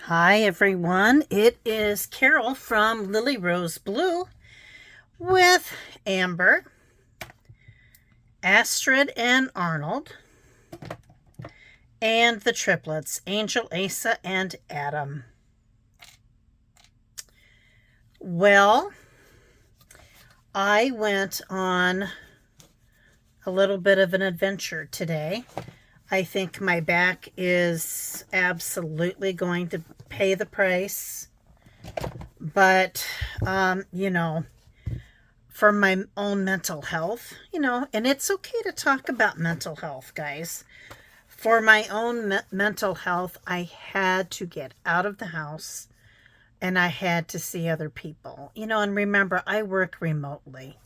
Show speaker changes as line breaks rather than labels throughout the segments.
Hi everyone, it is Carol from Lily Rose Blue with Amber, Astrid, and Arnold, and the triplets, Angel, Asa, and Adam. Well, I went on a little bit of an adventure today. I think my back is absolutely going to pay the price, but, you know, for my own mental health, and it's okay to talk about mental health, guys. For my own mental health, I had to get out of the house and I had to see other people. And remember, I work remotely.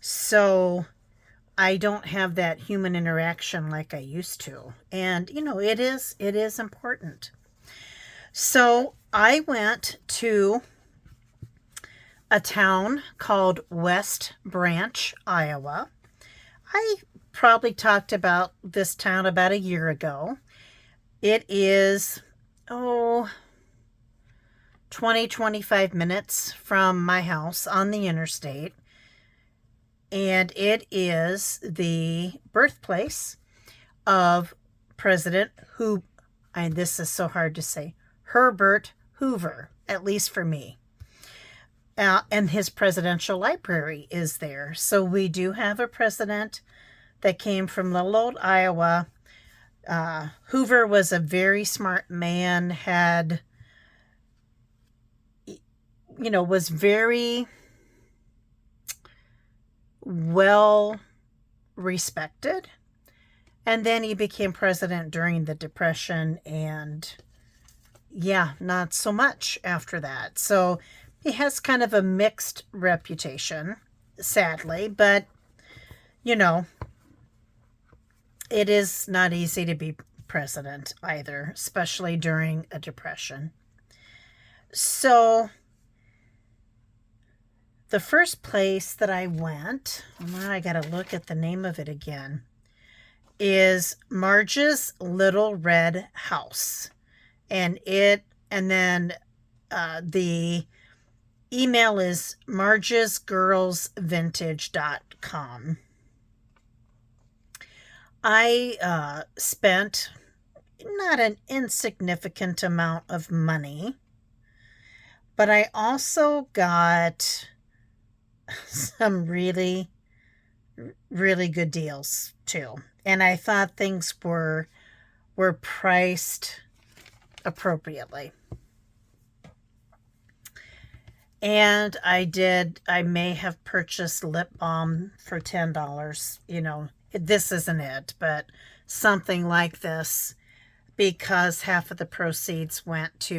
So I don't have that human interaction like I used to. And it is important. So I went to a town called West Branch, Iowa. I probably talked about this town about a year ago. It is, oh, 25 minutes from my house on the interstate. And it is the birthplace of President who, and this is so hard to say, Herbert Hoover, at least for me. And his presidential library is there. So we do have a president that came from little old Iowa. Hoover was a very smart man, was very well respected. And then he became president during the Depression, and yeah, not so much after that. So he has kind of a mixed reputation, sadly, but you know, it is not easy to be president either, especially during a depression. So the first place that I went, now I got to look at the name of it again, is Marge's Little Red House. And then the email is margesgirlsvintage.com. I spent not an insignificant amount of money, but I also got some really, really good deals too. And I thought things were priced appropriately. And I may have purchased lip balm for $10. This isn't it, but something like this, because half of the proceeds went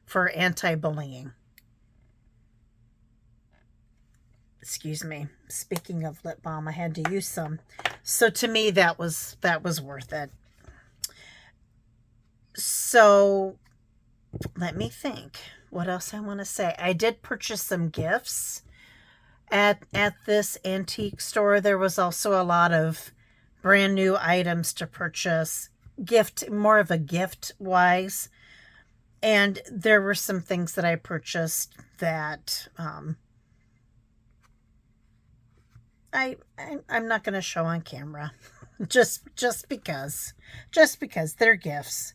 for anti-bullying. Excuse me. Speaking of lip balm, I had to use some. So to me, that was worth it. So let me think. What else I want to say? I did purchase some gifts at this antique store. There was also a lot of brand new items to purchase, more of a gift wise. And there were some things that I purchased that I'm not going to show on camera, just because they're gifts.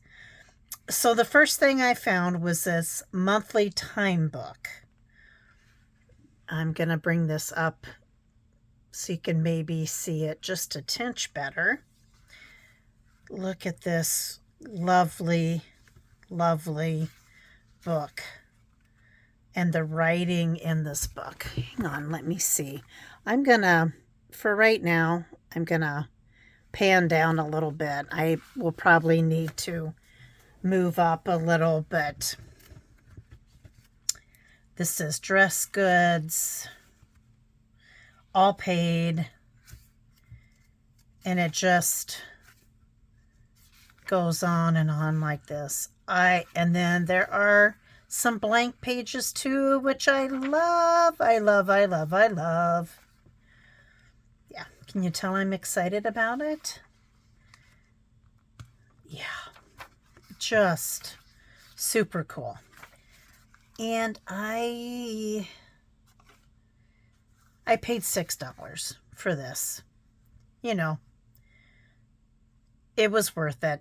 So the first thing I found was this monthly time book. I'm going to bring this up so you can maybe see it just a tinch better. Look at this lovely, lovely book. And the writing in this book. Hang on, let me see. For right now, I'm going to pan down a little bit. I will probably need to move up a little bit. This is Dress Goods, all paid, and it just goes on and on like this. And then there are some blank pages too, which I love. I love. Yeah, can you tell I'm excited about it? Yeah, just Super cool. And I paid $6 for this. You know, it was worth it.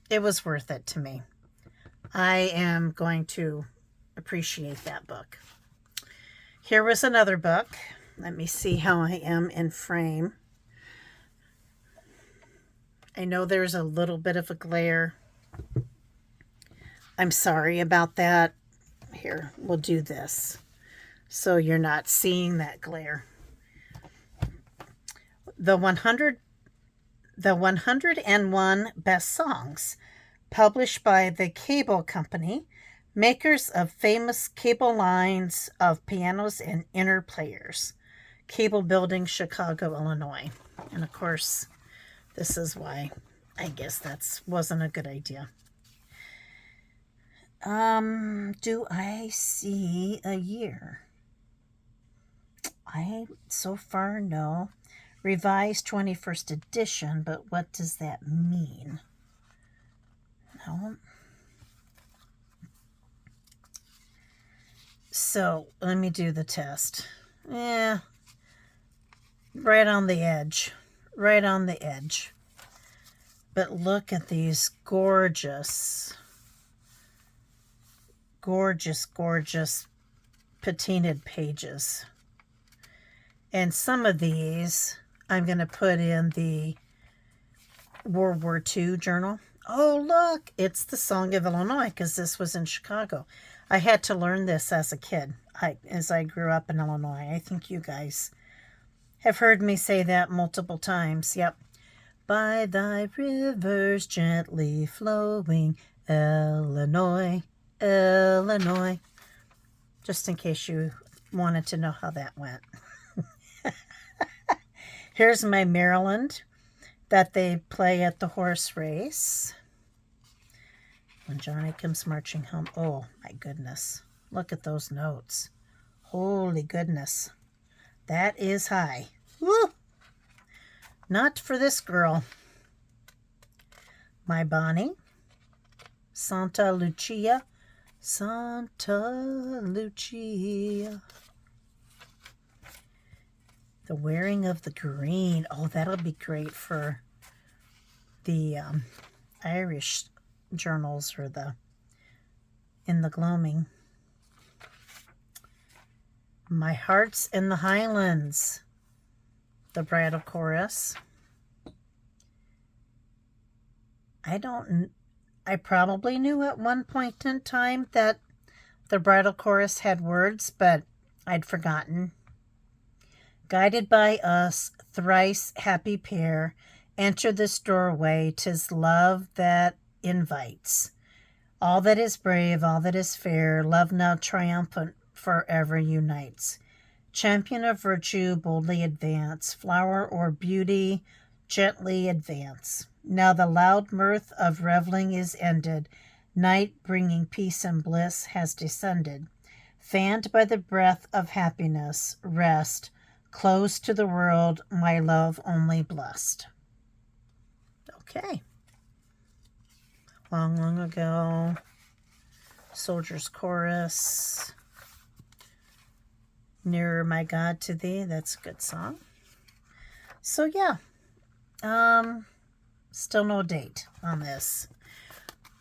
It was worth it to me. I am going to appreciate that book. Here was another book. Let me see how I am in frame. I know there's a little bit of a glare. I'm sorry about that. Here, we'll do this so you're not seeing that glare. The 101 Best Songs, published by the Cable Company, makers of famous cable lines of pianos and inner players. Cable Building, Chicago, Illinois. And of course, this is why I guess that wasn't a good idea. Do I see a year? So far, no. Revised 21st edition, but what does that mean? No. So, let me do the test. Yeah. Right on the edge. Right on the edge. But look at these gorgeous, gorgeous, gorgeous patinaed pages. And some of these I'm going to put in the World War II journal. Oh, look, it's the Song of Illinois, because this was in Chicago. I had to learn this as a kid, as I grew up in Illinois. I think you guys have heard me say that multiple times. Yep. By thy rivers gently flowing, Illinois, Illinois. Just in case you wanted to know how that went. Here's my Maryland that they play at the horse race. When Johnny comes marching home. Oh, my goodness. Look at those notes. Holy goodness. That is high. Woo! Not for this girl. My Bonnie. Santa Lucia. Santa Lucia. The Wearing of the Green. Oh, that'll be great for the Irish journals or in the gloaming. My Heart's in the Highlands. The Bridal Chorus. I probably knew at one point in time that the Bridal Chorus had words, but I'd forgotten. Guided by us, thrice happy pair, enter this doorway, 'tis love that invites. All that is brave, all that is fair, love now triumphant forever unites. Champion of virtue, boldly advance, flower or beauty, gently advance. Now the loud mirth of reveling is ended, night bringing peace and bliss has descended. Fanned by the breath of happiness, rest, close to the world, my love only blessed. Okay. Long, long ago. Soldier's Chorus. Nearer, my God, to thee. That's a good song. So, yeah. Still no date on this.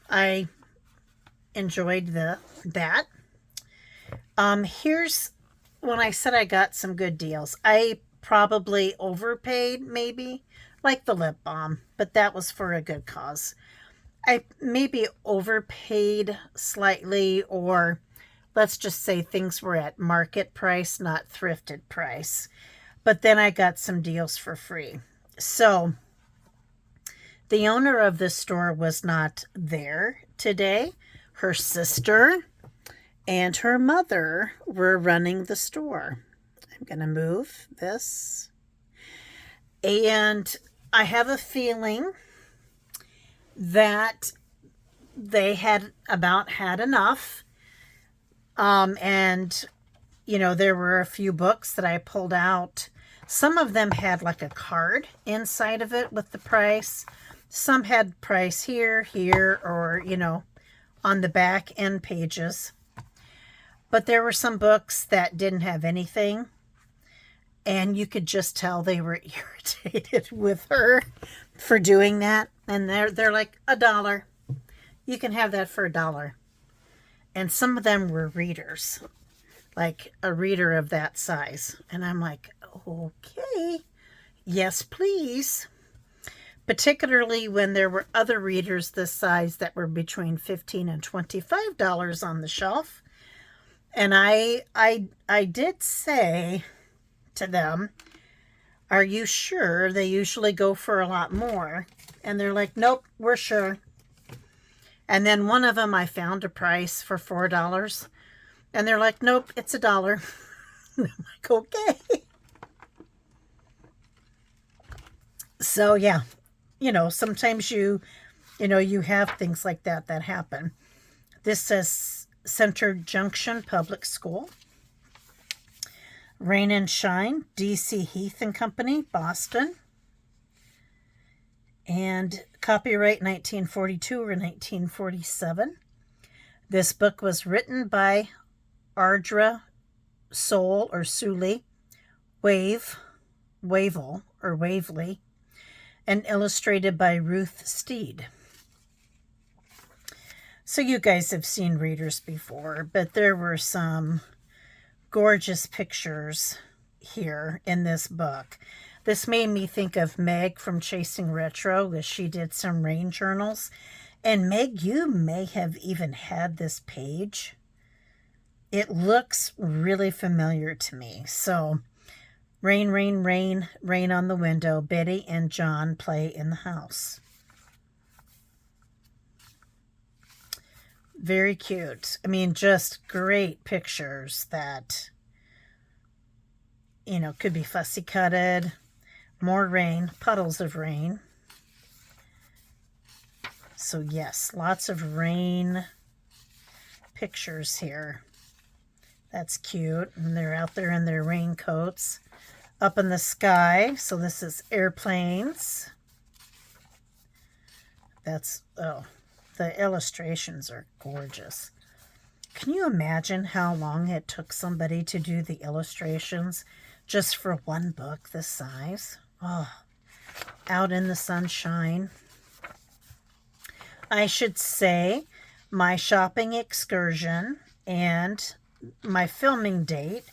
I enjoyed that. Here's when I said I got some good deals. I probably overpaid, maybe, like the lip balm, but that was for a good cause. I maybe overpaid slightly, or let's just say things were at market price, not thrifted price. But then I got some deals for free. So the owner of this store was not there today. Her sister and her mother were running the store. I'm going to move this. And I have a feeling that they had about had enough. And, there were a few books that I pulled out. Some of them had like a card inside of it with the price. Some had price here, or, on the back end pages. But there were some books that didn't have anything, and you could just tell they were irritated with her for doing that. And they're like, $1. You can have that for $1. And some of them were readers, like a reader of that size. And I'm like, okay, yes, please. Particularly when there were other readers this size that were between $15 and $25 on the shelf. And I did say to them, are you sure? They usually go for a lot more. And they're like, nope, we're sure. And then one of them, I found a price for $4. And they're like, nope, it's $1. I'm like, okay. So, yeah, sometimes you have things like that happen. This says Center Junction Public School. Rain and Shine, D.C. Heath and Company, Boston. And copyright 1942 or 1947. This book was written by Ardra Soul or Suley Wavell or Waveley, and illustrated by Ruth Steed. So you guys have seen readers before, but there were some gorgeous pictures here in this book. This made me think of Meg from Chasing Retro, as she did some rain journals. And Meg, you may have even had this page. It looks really familiar to me. So, rain, rain, rain, rain on the window. Betty and John play in the house. Very cute. I mean, just great pictures that, could be fussy cutted. More rain, puddles of rain. So yes, lots of rain pictures here. That's cute. And they're out there in their raincoats. Up in the sky. So this is airplanes. The illustrations are gorgeous. Can you imagine how long it took somebody to do the illustrations just for one book this size? Oh, out in the sunshine. I should say my shopping excursion and my filming date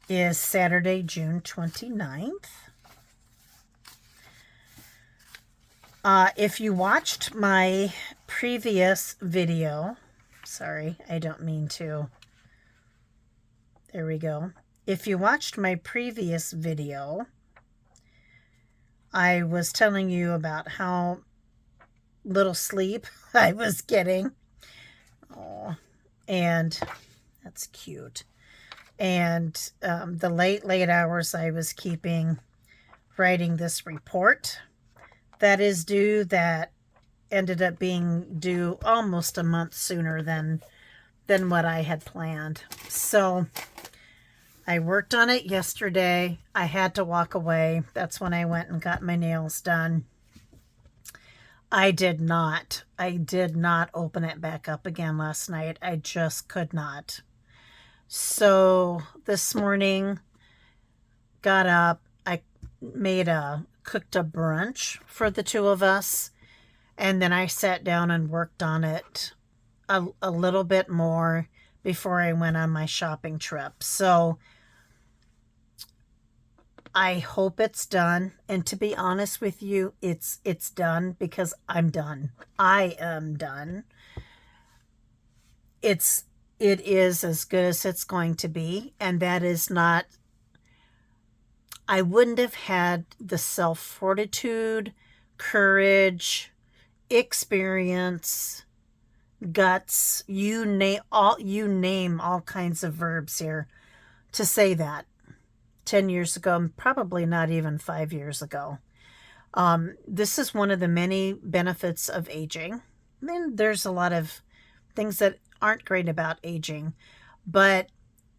is Saturday, June 29th. If you watched my previous video, sorry, I don't mean to. There we go. If you watched my previous video, I was telling you about how little sleep I was getting. Oh, and that's cute. And the late hours I was keeping writing this report that is due, that ended up being due almost a month sooner than what I had planned. So I worked on it yesterday. I had to walk away. That's when I went and got my nails done. I did not open it back up again last night. I just could not. So this morning, got up, I cooked a brunch for the two of us, and then I sat down and worked on it a little bit more before I went on my shopping trip. So I hope it's done. And to be honest with you, it's done because I'm done. I am done. It is as good as it's going to be. And that is not, I wouldn't have had the self-fortitude, courage, experience, guts, you name all kinds of verbs here to say that 10 years ago, probably not even 5 years ago. This is one of the many benefits of aging. I mean, there's a lot of things that aren't great about aging, but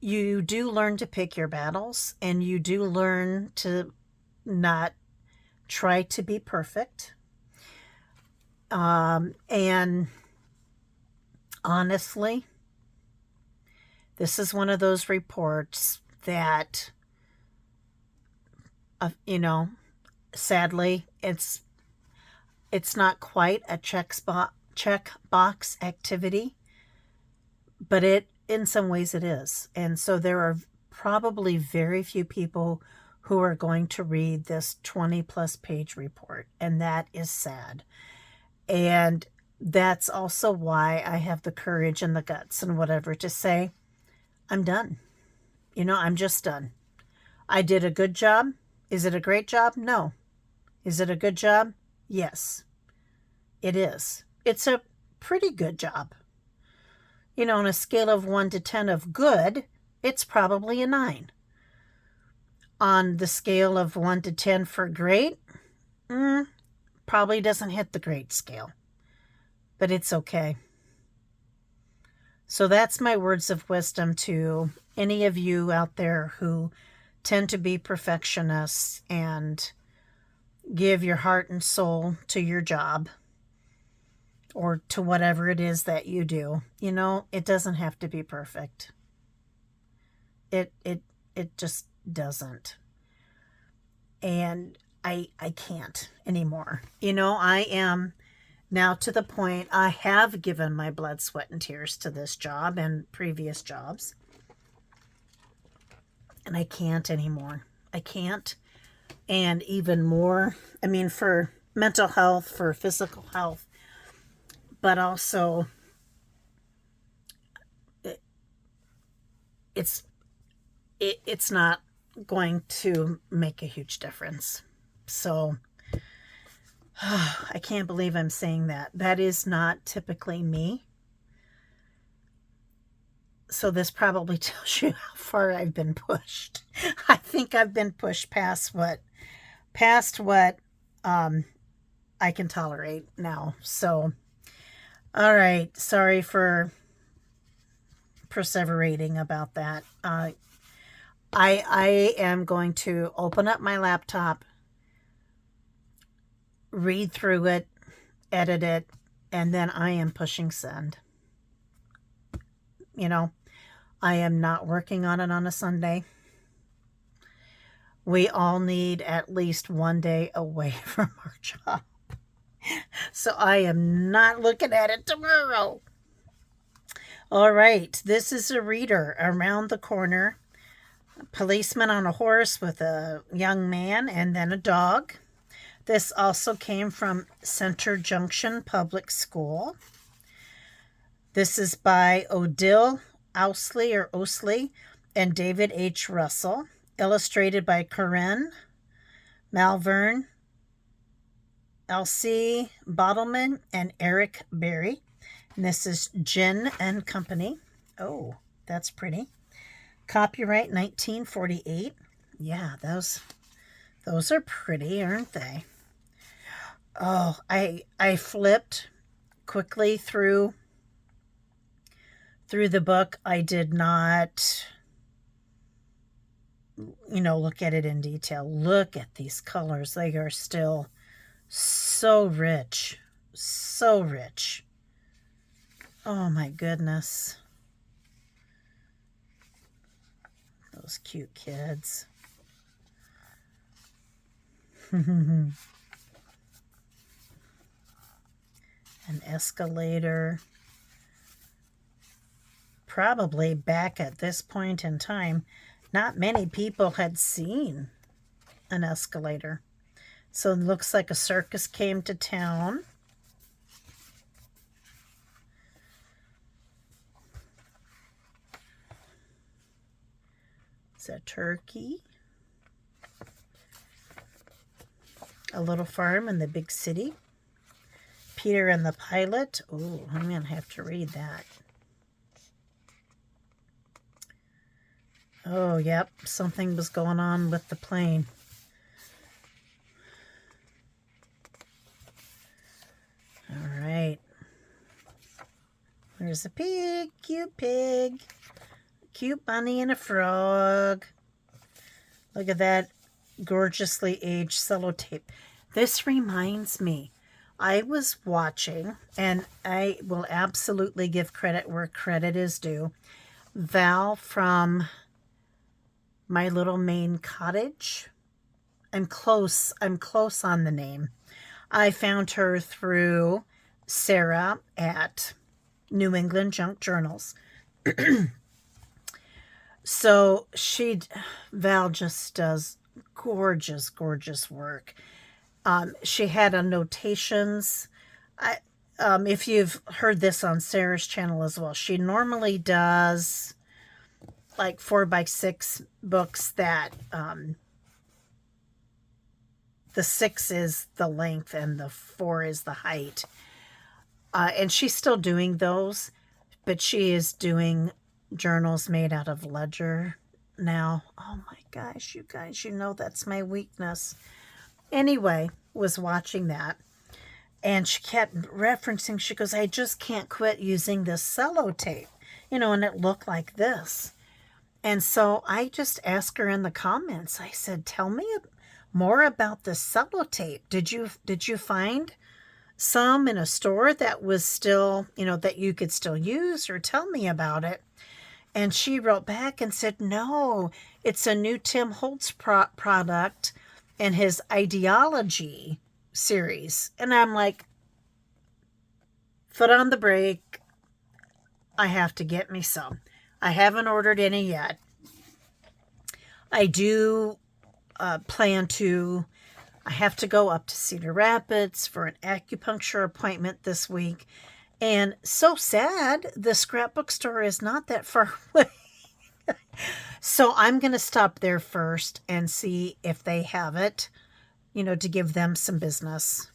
you do learn to pick your battles, and you do learn to not try to be perfect. And Honestly, this is one of those reports that, sadly, it's not quite a check box activity, but in some ways it is. And so there are probably very few people who are going to read this 20 plus page report, and that is sad. And that's also why I have the courage and the guts and whatever to say, I'm done. I'm just done. I did a good job. Is it a great job? No. Is it a good job? Yes, it is. It's a pretty good job. On a scale of 1 to 10 of good, it's probably a 9. On the scale of 1 to 10 for great, probably doesn't hit the great scale. But it's okay. So that's my words of wisdom to any of you out there who tend to be perfectionists and give your heart and soul to your job or to whatever it is that you do. It doesn't have to be perfect. It just doesn't. And I can't anymore. I am now to the point I have given my blood, sweat, and tears to this job and previous jobs. And I can't anymore. I can't. And even more, for mental health, for physical health, but also it's not going to make a huge difference. So I can't believe I'm saying that. That is not typically me. So this probably tells you how far I've been pushed. I think I've been pushed past what I can tolerate now. So, all right. Sorry for perseverating about that. I am going to open up my laptop, read through it, edit it, and then I am pushing send. I am not working on it on a Sunday. We all need at least one day away from our job. So I am not looking at it tomorrow. All right. This is a reader. Around the corner. A policeman on a horse with a young man and then a dog. This also came from Center Junction Public School. This is by Odile Ousley and David H. Russell. Illustrated by Corinne Malvern, Elsie Bottleman, and Eric Berry. And this is Gin and Company. Oh, that's pretty. Copyright 1948. Yeah, those are pretty, aren't they? Oh, I flipped quickly through the book. I did not look at it in detail. Look at these colors. They are still so rich. So rich. Oh my goodness. Those cute kids. An escalator. Probably back at this point in time, not many people had seen an escalator. So it looks like a circus came to town. It's a turkey. A little farm in the big city. Peter and the Pilot. Oh, I'm going to have to read that. Oh, yep. Something was going on with the plane. All right. There's a pig. Cute pig. Cute bunny and a frog. Look at that gorgeously aged sellotape. This reminds me. I was watching, and I will absolutely give credit where credit is due. Val from My Little Maine Cottage. I'm close. I'm close on the name. I found her through Sarah at New England Junk Journals. So Val just does gorgeous, gorgeous work. She had annotations. If you've heard this on Sarah's channel as well, she normally does like 4x6 books that the 6 is the length and the 4 is the height. And she's still doing those, but she is doing journals made out of ledger now. Oh my gosh, you guys, you know that's my weakness. Anyway, was watching that, and she kept referencing, she goes, I just can't quit using this sellotape, and it looked like this. And so I just asked her in the comments, I said, tell me more about the sellotape. Did you find some in a store that was still, that you could still use, or tell me about it? And she wrote back and said, no, it's a new Tim Holtz product and his Ideology series. And I'm like, foot on the brake. I have to get me some. I haven't ordered any yet. I do plan to. I have to go up to Cedar Rapids for an acupuncture appointment this week. And so sad, the scrapbook store is not that far away. So I'm going to stop there first and see if they have it, to give them some business.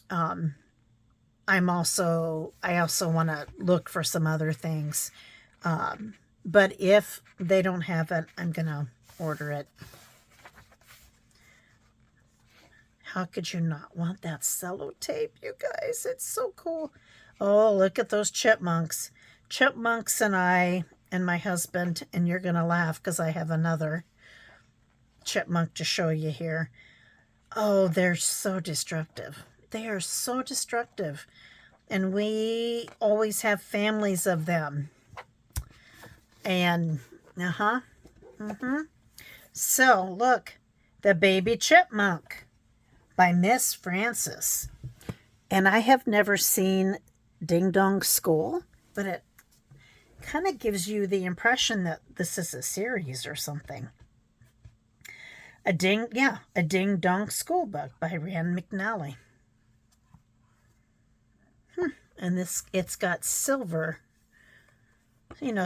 I also want to look for some other things. But if they don't have it, I'm going to order it. How could you not want that sellotape, you guys? It's so cool. Oh, look at those chipmunks. Chipmunks and I and my husband, and you're going to laugh because I have another chipmunk to show you here. Oh, they're so destructive. They are so destructive. And we always have families of them. And, So, look, The Baby Chipmunk by Miss Frances. And I have never seen Ding Dong School, but it kind of gives you the impression that this is a series or something. A Ding Dong School book by Rand McNally. And it's got silver,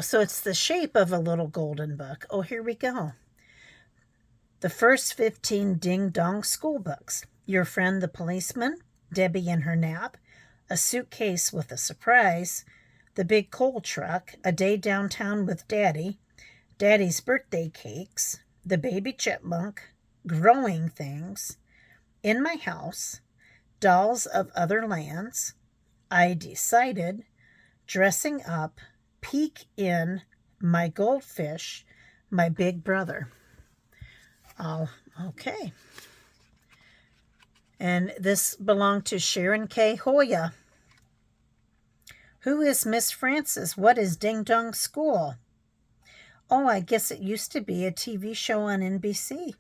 so it's the shape of a little golden book. Oh, here we go. The first 15 Ding Dong School books. Your Friend the Policeman, Debbie and Her Nap, A Suitcase with a Surprise, The Big Coal Truck, A Day Downtown with Daddy, Daddy's Birthday Cakes, The Baby Chipmunk, Growing Things, In My House, Dolls of Other Lands, I Decided, Dressing Up, Peek In, My Goldfish, My Big Brother. Oh, okay. And this belonged to Sharon K. Hoya. Who is Miss Frances? What is Ding Dong School? Oh, I guess it used to be a TV show on NBC.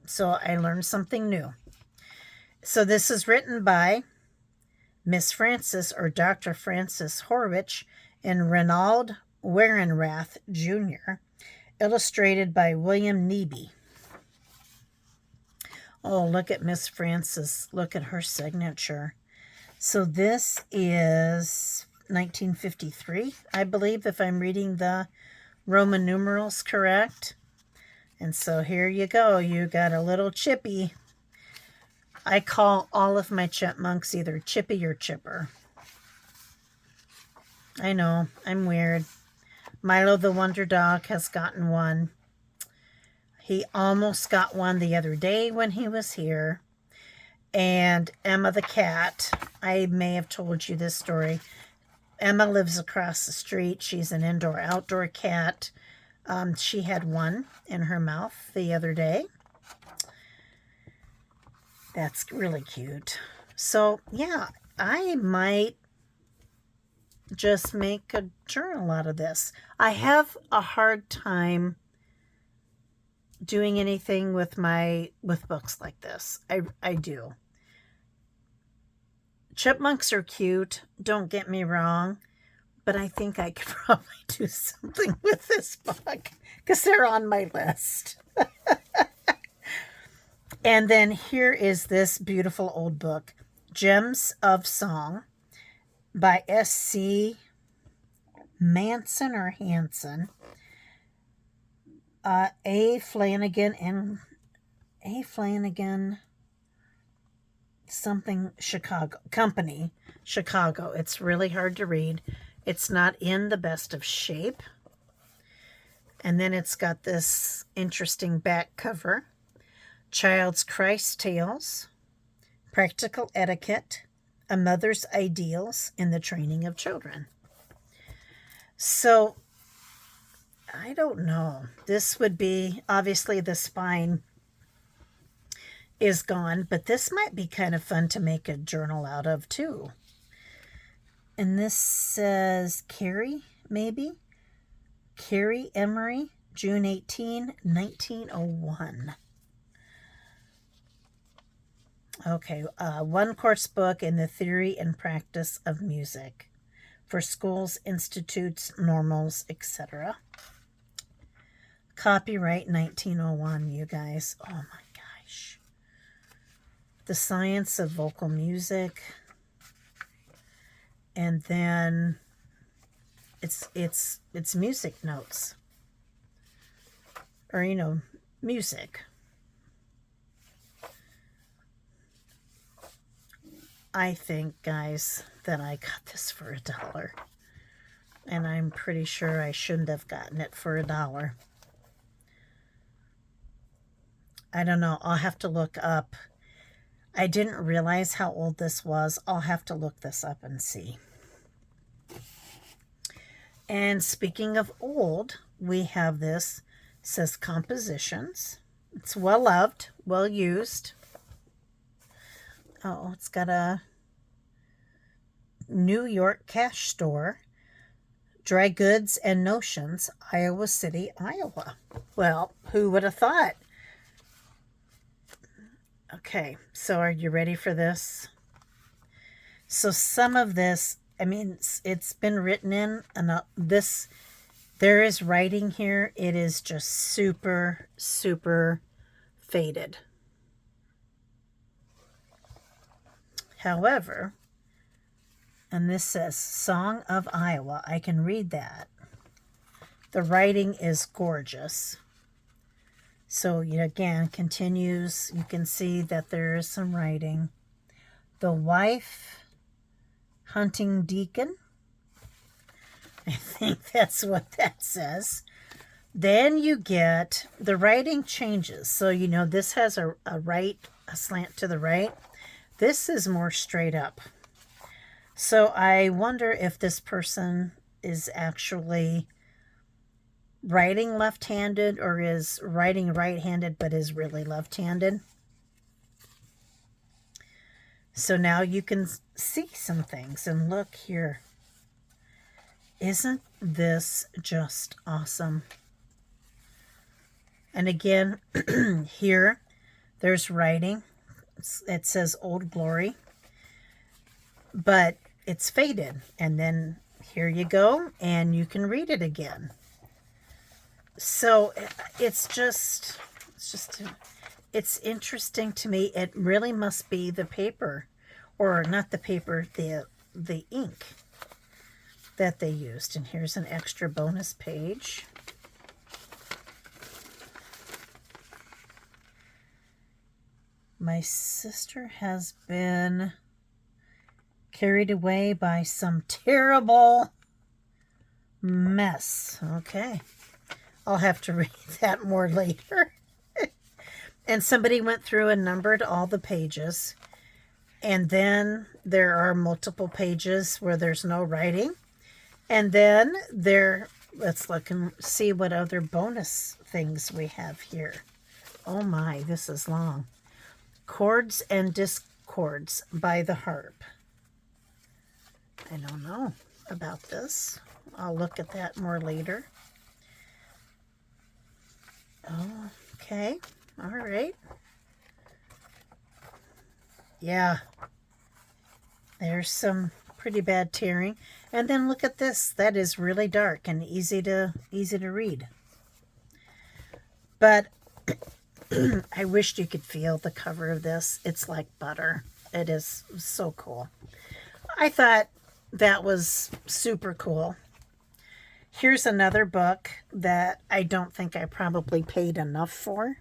So I learned something new. So this is written by Miss Frances, or Dr. Frances Horwich, and Renald Werenrath Jr., illustrated by William Neebe. Oh, look at Miss Frances. Look at her signature. So this is 1953, I believe, if I'm reading the Roman numerals correct. And so here you go. You got a little Chippy. I call all of my chipmunks either Chippy or Chipper. I know, I'm weird. Milo the Wonder Dog has gotten one. He almost got one the other day when he was here. And Emma the cat, I may have told you this story. Emma lives across the street. She's an indoor-outdoor cat. She had one in her mouth the other day. That's really cute. So, yeah, I might just make a journal out of this. I have a hard time doing anything with books like this. I do. Chipmunks are cute, don't get me wrong, but I think I could probably do something with this book because they're on my list. And then here is this beautiful old book, Gems of Song by S.C. Manson or Hanson, A. Flanagan something Chicago company, Chicago. It's really hard to read. It's not in the best of shape. And then it's got this interesting back cover. Child's Christ Tales, Practical Etiquette, A Mother's Ideals in the Training of Children. So, I don't know. This would be, obviously the spine is gone, but this might be kind of fun to make a journal out of too. And this says Carrie, maybe? Carrie Emery, June 18, 1901. Okay, one course book in the theory and practice of music for schools, institutes, normals, etc. Copyright 1901, you guys. Oh my gosh. The Science of Vocal Music. And then it's music notes. Or, music. I think, guys, that I got this for $1. And I'm pretty sure I shouldn't have gotten it for $1. I don't know. I'll have to look up. I didn't realize how old this was. I'll have to look this up and see. And speaking of old, we have this. It says Compositions. It's well loved, well used. Oh, it's got a New York cash store, Dry Goods and Notions, Iowa City, Iowa. Well, who would have thought? Okay, so are you ready for this? So some of this, I mean, it's been written in, and there is writing here. It is just super, super faded. However, and this says Song of Iowa. I can read that. The writing is gorgeous. So, again, continues. You can see that there is some writing. The Wife Hunting Deacon. I think that's what that says. Then you get, the writing changes. So, this has a slant to the right. This is more straight up. So I wonder if this person is actually writing left-handed or is writing right-handed but is really left-handed. So now you can see some things, and look here. Isn't this just awesome? And again, here, there's writing. It says Old Glory, but it's faded. And then here you go, and you can read it again. So it's interesting to me. It really must be the paper, or not the paper, the ink that they used. And here's an extra bonus page. My sister has been carried away by some terrible mess. Okay. I'll have to read that more later. And somebody went through and numbered all the pages. And then there are multiple pages where there's no writing. And then let's look and see what other bonus things we have here. Oh my, this is long. Chords and Discords by The Harp. I don't know about this. I'll look at that more later. Oh, okay. All right. Yeah. There's some pretty bad tearing. And then look at this. That is really dark and easy to read. But I wished you could feel the cover of this. It's like butter. It is so cool. I thought that was super cool. Here's another book that I don't think I probably paid enough for.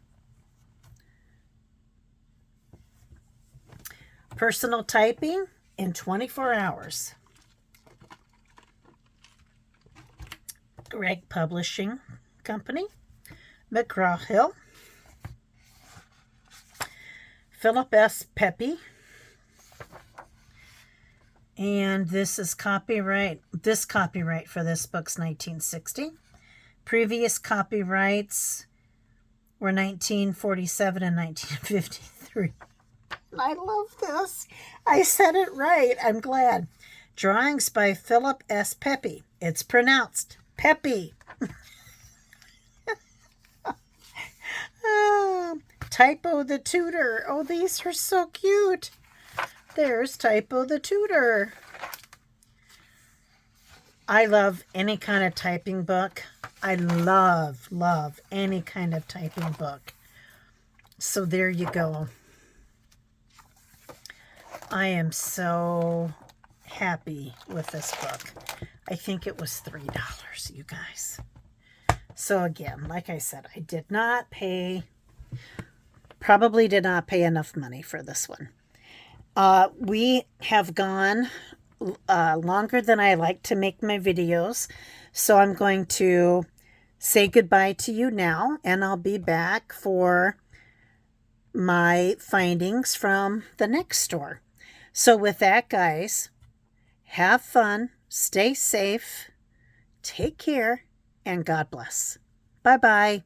Personal Typing in 24 Hours. Greg Publishing Company. McGraw-Hill. Philip S. Pepe. And this is copyright. This copyright for this book's 1960. Previous copyrights were 1947 and 1953. I love this. I said it right. I'm glad. Drawings by Philip S. Pepe. It's pronounced Pepe. Typo the Tutor. Oh, these are so cute. There's Typo the Tutor. I love any kind of typing book. I love any kind of typing book. So there you go. I am so happy with this book. I think it was $3, you guys. So again, like I said, I did not pay, probably did not pay enough money for this one. We have gone longer than I like to make my videos, so I'm going to say goodbye to you now, and I'll be back for my findings from the next store. So with that, guys, have fun, stay safe, take care, and God bless. Bye-bye.